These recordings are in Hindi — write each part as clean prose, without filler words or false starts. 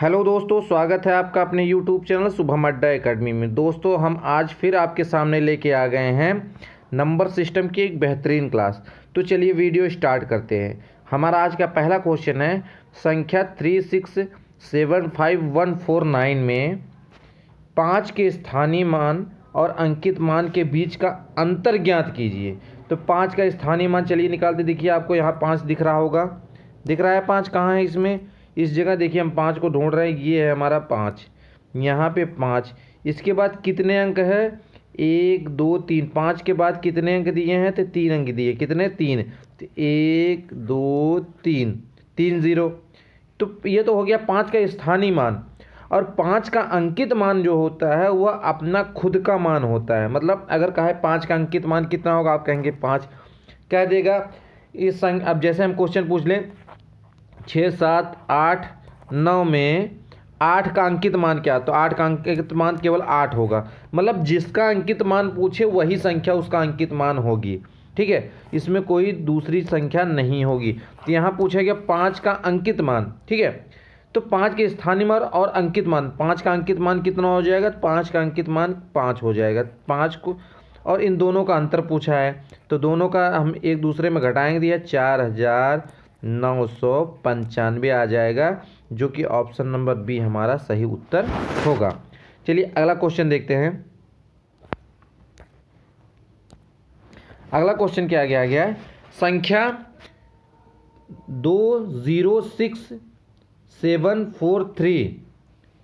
हेलो दोस्तों, स्वागत है आपका अपने यूट्यूब चैनल शुभम अड्डा एकेडमी में। दोस्तों, हम आज फिर आपके सामने लेके आ गए हैं नंबर सिस्टम की एक बेहतरीन क्लास। तो चलिए वीडियो स्टार्ट करते हैं। हमारा आज का पहला क्वेश्चन है, संख्या 3675149 में 5 के स्थानीय मान और अंकित मान के बीच का अंतर ज्ञात कीजिए। तो 5 का स्थानीय मान चलिए निकालते। देखिए आपको यहाँ 5 दिख रहा होगा, दिख रहा है 5 कहाँ है इसमें, इस जगह देखिए हम 5 को ढूंढ रहे हैं। ये है हमारा 5, यहाँ पे 5। इसके बाद कितने अंक है, 1 2 3। 5 के बाद कितने अंक दिए हैं, तो 3 अंक दिए। कितने, 3। तो 1 2 3, 3 0। तो ये तो हो गया 5 का स्थानीय मान। और 5 का अंकित मान जो होता है वह अपना खुद का मान होता है। मतलब अगर कहे 5 का अंकित मान कितना होगा, आप कहेंगे 5 कह देगा इस अब जैसे हम क्वेश्चन पूछ लें 6 7 8 9 में 8 का अंकित मान क्या, तो 8 का अंकित मान केवल 8 होगा। मतलब जिसका अंकित मान पूछे वही संख्या उसका अंकित मान होगी। ठीक है, इसमें कोई दूसरी संख्या नहीं होगी। तो यहाँ पूछा गया 5 का अंकित मान। ठीक है, तो 5 के स्थानीय मान और अंकित मान, 5 का अंकित मान कितना हो जाएगा, 5 का अंकित मान 5 हो जाएगा। 5 को और इन दोनों का अंतर पूछा है, तो दोनों का हम एक दूसरे में घटाएंगे, दिया 4995 आ जाएगा, जो कि ऑप्शन नंबर बी हमारा सही उत्तर होगा। चलिए अगला क्वेश्चन देखते हैं। अगला क्वेश्चन क्या आ गया है, संख्या 206743,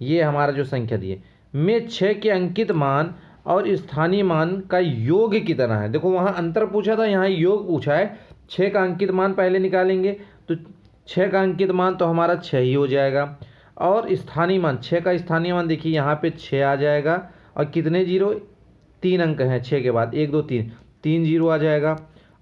ये हमारा जो संख्या दी है में 6 के अंकित मान और स्थानीय मान का योग कितना है। देखो वहाँ अंतर पूछा था, यहाँ योग पूछा है। 6 का अंकित मान पहले निकालेंगे, तो 6 का अंकित मान तो हमारा 6 ही हो जाएगा। और स्थानीय मान, 6 का स्थानीय मान देखिए यहाँ पे 6 आ जाएगा। और कितने जीरो, 3 अंक हैं 6 के बाद, 1 2 3, 3 जीरो आ जाएगा।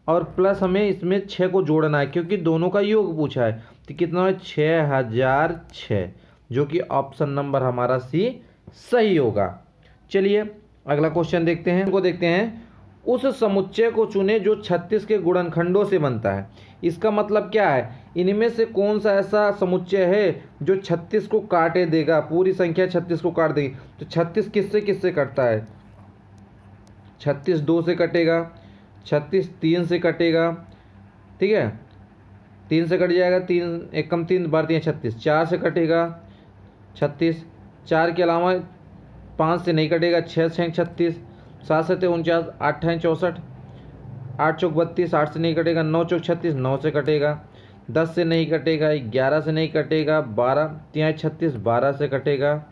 और प्लस हमें इसमें 6 को जोड़ना है क्योंकि दोनों का योग पूछा है। तो कितना है, 6006, जो कि ऑप्शन नंबर हमारा सी सही होगा। चलिए अगला क्वेश्चन देखते हैं। को देखते हैं, उस समुच्चय को चुने जो 36 के गुणनखंडों से बनता है। इसका मतलब क्या है, इनमें से कौन सा ऐसा समुच्चय है जो 36 को काटे देगा, पूरी संख्या 36 को काट देगी। तो 36 किससे किससे कटता है, 36 2 से कटेगा, 36 3 से कटेगा। ठीक है, 3 से कट जाएगा, 3 एक कम 3 बार 3 36, 4 से कटेगा 36, 4 के अलावा 5 से नहीं कटेगा, 6 6 36, 7 7 49, 8 है 64, 8 चौक 32, 8 से नहीं कटेगा, 9 चौक 36, 9 से कटेगा, 10 से नहीं कटेगा, 11 से नहीं कटेगा, 12 3 36, 12 से कटेगा,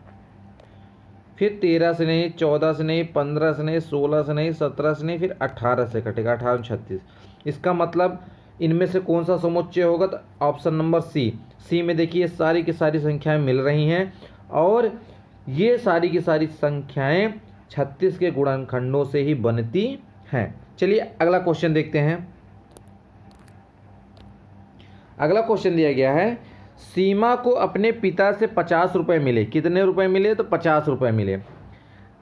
फिर 13 से नहीं, 14 से नहीं, 15 से नहीं, 16 से नहीं, 17 से नहीं, फिर 18 से कटेगा, 18 36। इसका मतलब इनमें से कौन सा समुच्चय होगा, तो ऑप्शन नंबर सी में देखिए सारी की सारी संख्याएं मिल रही हैं और ये सारी की सारी संख्याएं 36 के गुणनखंडों से ही बनती हैं। चलिए अगला क्वेश्चन देखते हैं। अगला क्वेश्चन दिया गया है, सीमा को अपने पिता से 50 रुपये मिले। कितने रुपए मिले, तो 50 रुपये मिले,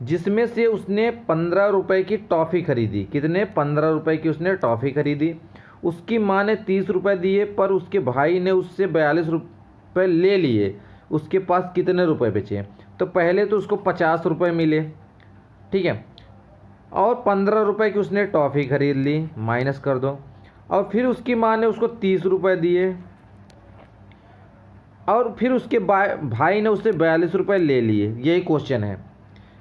जिसमें से उसने 15 रुपये की टॉफ़ी खरीदी। कितने, 15 रुपये की उसने टॉफ़ी खरीदी। उसकी माँ ने 30 रुपये दिए, पर उसके भाई ने उससे 42 रुपये ले लिए। उसके पास कितने रुपए बचे, तो पहले तो उसको 50 रुपये मिले। ठीक है, और 15 रुपये की उसने टॉफ़ी खरीद ली, माइनस कर दो। और फिर उसकी माँ ने उसको 30 रुपये दिए, और फिर उसके भाई ने उससे 42 रुपये ले लिए। यही क्वेश्चन है,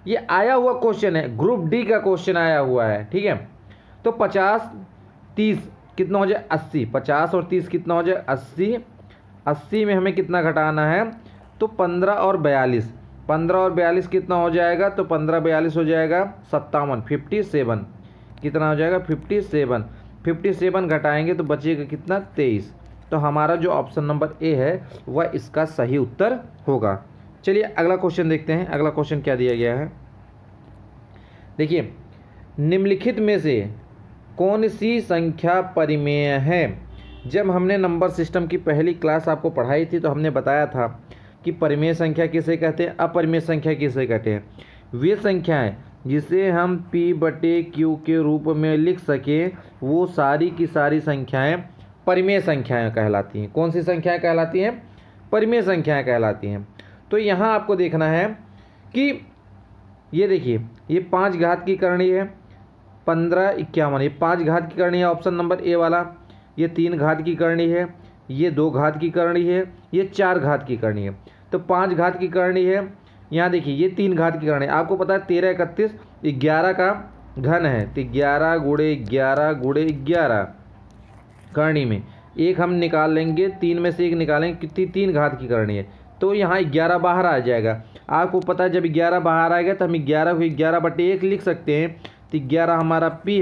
ये आया हुआ क्वेश्चन है, ग्रुप डी का क्वेश्चन आया हुआ है। ठीक है, तो 50 30 कितना हो जाए, 80। 50 और 30 कितना हो जाए, 80। 80 में हमें कितना घटाना है, तो 15 और 42, 15 और 42 कितना हो जाएगा, तो 15 42 हो जाएगा 57, 57 कितना हो जाएगा, 57। 57 घटाएंगे तो बचेगा कितना, 23। तो हमारा जो ऑप्शन नंबर ए है वह इसका सही उत्तर होगा। चलिए अगला क्वेश्चन देखते हैं। अगला क्वेश्चन क्या दिया गया है, देखिए, निम्नलिखित में से कौन सी संख्या परिमेय है। जब हमने नंबर सिस्टम की पहली क्लास आपको पढ़ाई थी तो हमने बताया था कि परिमेय संख्या किसे कहते हैं, अपरिमेय संख्या किसे कहते हैं। वे संख्याएं जिसे हम p/q के रूप में लिख सकें वो सारी की सारी संख्याएं परिमेय संख्याएं कहलाती हैं। कौन सी संख्याएं कहलाती हैं, परिमेय संख्याएं कहलाती हैं। तो यहाँ आपको देखना है कि ये देखिए, ये 5 घात की करनी है, 15 51, ये 5 घात की करनी है ऑप्शन नंबर ए वाला। ये 3 घात की करनी है, ये 2 घात की करनी है, ये 4 घात की करनी है। तो 5 घात की करनी है, यहाँ देखिए ये 3 घात की करनी है। आपको पता है 13 31 11 का घन है, तो 11 गुणे 11 गुणे 11 करनी में एक हम निकाल लेंगे, 3 में से एक निकालेंगे, कितनी 3 घात की करनी है, तो यहाँ 11 बाहर आ जाएगा। आपको पता है जब 11 बाहर आएगा तो हम 11 को 11/1 लिख सकते हैं। तो 11 हमारा पी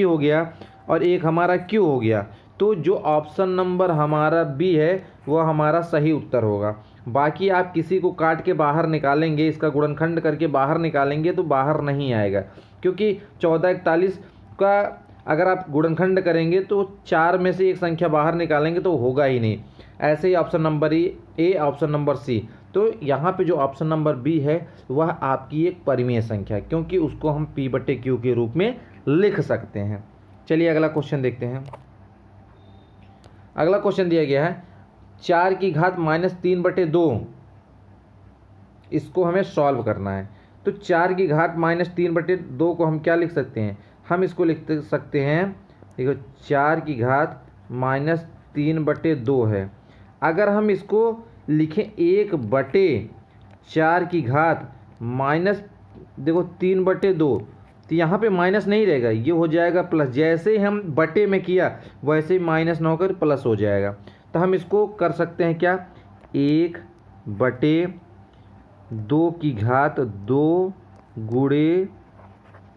हो गया और 1 हमारा क्यू हो गया। तो जो ऑप्शन नंबर हमारा बी है वह हमारा सही उत्तर होगा। बाकी आप किसी को काट के बाहर निकालेंगे, इसका गुणनखंड करके बाहर निकालेंगे तो बाहर नहीं आएगा, क्योंकि 14 41 का अगर आप गुणनखंड करेंगे तो 4 में से एक संख्या बाहर निकालेंगे तो होगा ही नहीं। ऐसे ही option number A, option number C. तो यहाँ पे जो ऑप्शन नंबर बी है वह आपकी एक परिमेय संख्या है, क्योंकि उसको हम p/q के रूप में लिख सकते हैं। चलिए अगला क्वेश्चन देखते हैं। अगला क्वेश्चन दिया गया है 4 की घात -3/2, इसको हमें सॉल्व करना है। तो 4 की घात -3/2 को हम क्या लिख सकते हैं, हम इसको लिख सकते हैं, देखो 4 की घात -3/2 है। अगर हम इसको लिखें 1/4 की घात देखो 3/2, तो यहाँ पे माइनस नहीं रहेगा, ये हो जाएगा प्लस। जैसे ही हम बटे में किया वैसे ही माइनस ना होकर प्लस हो जाएगा। तो हम इसको कर सकते हैं क्या, 1/2 की घात 2 गुणे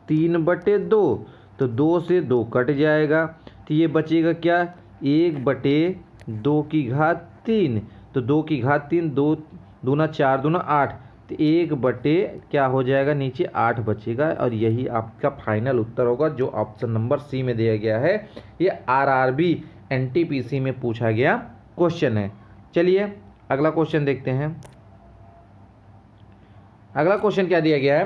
3/2, तो 2 से 2 कट जाएगा, तो ये बचेगा क्या, 1/2 की घात 3। तो 2 की घात 3, 2 दूना 4 दूना 8, तो 1/ क्या हो जाएगा, नीचे 8 बचेगा। और यही आपका फाइनल उत्तर होगा जो ऑप्शन नंबर सी में दिया गया है। ये RRB NTPC में पूछा गया क्वेश्चन है। चलिए अगला क्वेश्चन देखते हैं। अगला क्वेश्चन क्या दिया गया है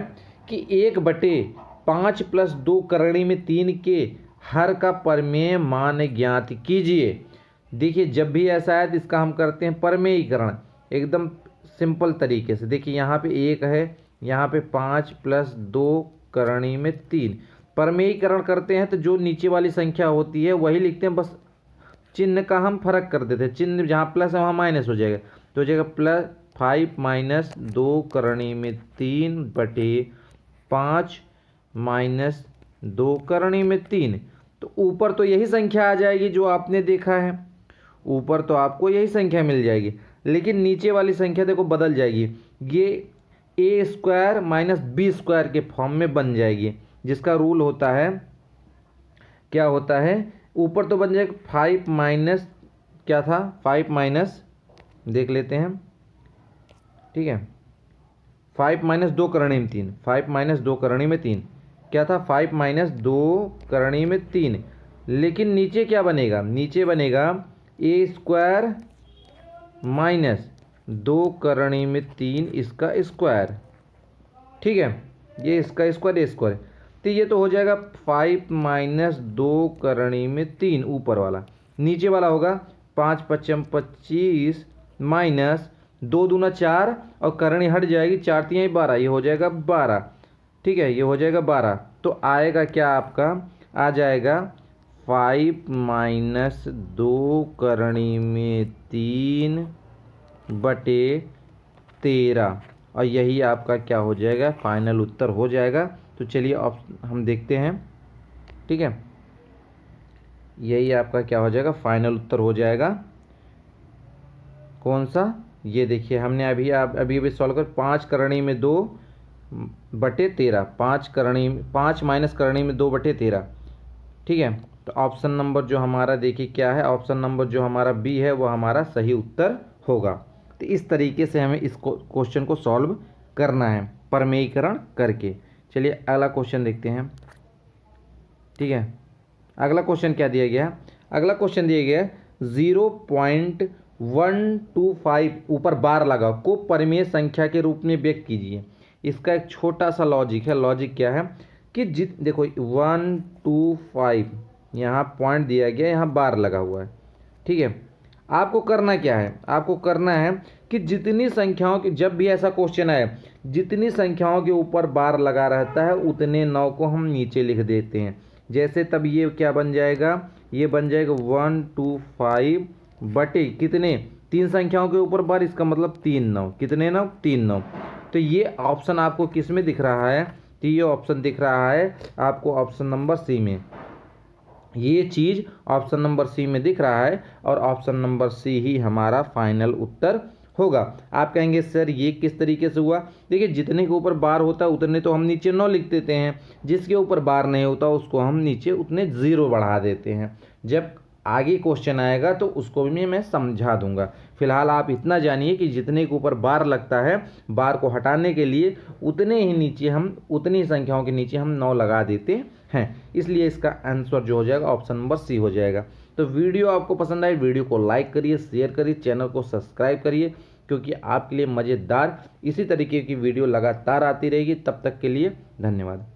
कि 1/5 + 2 करणी में 3 के हर का परिमेय मान ज्ञात कीजिए। देखिए जब भी ऐसा है तो इसका हम करते हैं परिमेयीकरण, एकदम सिंपल तरीके से। देखिए यहाँ पे 1 है, यहाँ पे 5 + 2 करणी में 3। परिमेयीकरण करते हैं तो जो नीचे वाली संख्या होती है वही लिखते हैं, बस चिन्ह का हम फर्क कर देते हैं। चिन्ह जहाँ प्लस है वहाँ माइनस हो जाएगा, तो हो जाएगा +5 - 2 करणी में 3/5 - 2 करणी में 3। तो ऊपर तो यही संख्या आ जाएगी जो आपने देखा है, ऊपर तो आपको यही संख्या मिल जाएगी, लेकिन नीचे वाली संख्या देखो बदल जाएगी, ये a² - b² के फॉर्म में बन जाएगी, जिसका रूल होता है, क्या होता है, ऊपर तो बन जाएगा 5 माइनस क्या था, 5 माइनस देख लेते हैं, ठीक है, 5 - 2 करणी में 3, 5 - 2 करणी में 3 क्या था, 5 - 2 करणी में 3। लेकिन नीचे क्या बनेगा, नीचे बनेगा a² - 2 करणी में 3 इसका स्क्वायर, ठीक है, ये इसका स्क्वायर a²। तो ये तो हो जाएगा 5 - 2 करणी में 3 ऊपर वाला, नीचे वाला होगा 5 × 5 = 25 माइनस 2 दूना 4 और करणी हट जाएगी, 4 × 3 = 12, ये हो जाएगा 12, ठीक है, ये हो जाएगा 12। तो आएगा क्या आपका, आ जाएगा 5 - 2 करणी में 3/13, और यही आपका क्या हो जाएगा, फाइनल उत्तर हो जाएगा। तो चलिए हम देखते हैं, ठीक है, यही आपका क्या हो जाएगा, फाइनल उत्तर हो जाएगा। कौन सा, ये देखिए हमने अभी सॉल्व कर 5 करणी में 2/13, 5 माइनस करणी में 2/13, ठीक है। तो ऑप्शन नंबर जो हमारा देखिए क्या है, ऑप्शन नंबर जो हमारा बी है वो हमारा सही उत्तर होगा। तो इस तरीके से हमें इस क्वेश्चन को सॉल्व करना है परिमेयीकरण करके। चलिए अगला क्वेश्चन देखते हैं, ठीक है। अगला क्वेश्चन क्या दिया गया, अगला क्वेश्चन दिया गया 0.125 ऊपर बार लगा को परिमेय संख्या के रूप में व्यक्त कीजिए। इसका एक छोटा सा लॉजिक है। लॉजिक क्या है कि देखो 125 यहाँ पॉइंट दिया गया, यहाँ बार लगा हुआ है, ठीक है। आपको करना क्या है, आपको करना है कि जितनी संख्याओं की, जब भी ऐसा क्वेश्चन आए, जितनी संख्याओं के ऊपर बार लगा रहता है उतने 9 को हम नीचे लिख देते हैं। जैसे तब ये क्या बन जाएगा, ये बन जाएगा 1 2 5 बटे कितने, 3 संख्याओं के ऊपर बार, इसका मतलब 3 9, कितने 9, 3 9। तो ये ऑप्शन आपको किस में दिख रहा है, तो ये ऑप्शन दिख रहा है आपको ऑप्शन नंबर सी में। ये चीज़ ऑप्शन नंबर सी में दिख रहा है और ऑप्शन नंबर सी ही हमारा फाइनल उत्तर होगा। आप कहेंगे सर ये किस तरीके से हुआ, देखिए जितने के ऊपर बार होता है उतने तो हम नीचे 9 लिख देते हैं, जिसके ऊपर बार नहीं होता उसको हम नीचे उतने 0 बढ़ा देते हैं। जब आगे क्वेश्चन आएगा तो उसको भी मैं समझा दूंगा। फिलहाल आप इतना जानिए कि जितने के ऊपर बार लगता है, बार को हटाने के लिए उतने ही नीचे हम, उतनी संख्याओं के नीचे हम 9 लगा देते हैं। इसलिए इसका आंसर जो हो जाएगा ऑप्शन नंबर सी हो जाएगा। तो वीडियो आपको पसंद आई, वीडियो को लाइक करिए, शेयर करिए, चैनल को सब्सक्राइब करिए, क्योंकि आपके लिए मज़ेदार इसी तरीके की वीडियो लगातार आती रहेगी। तब तक के लिए धन्यवाद।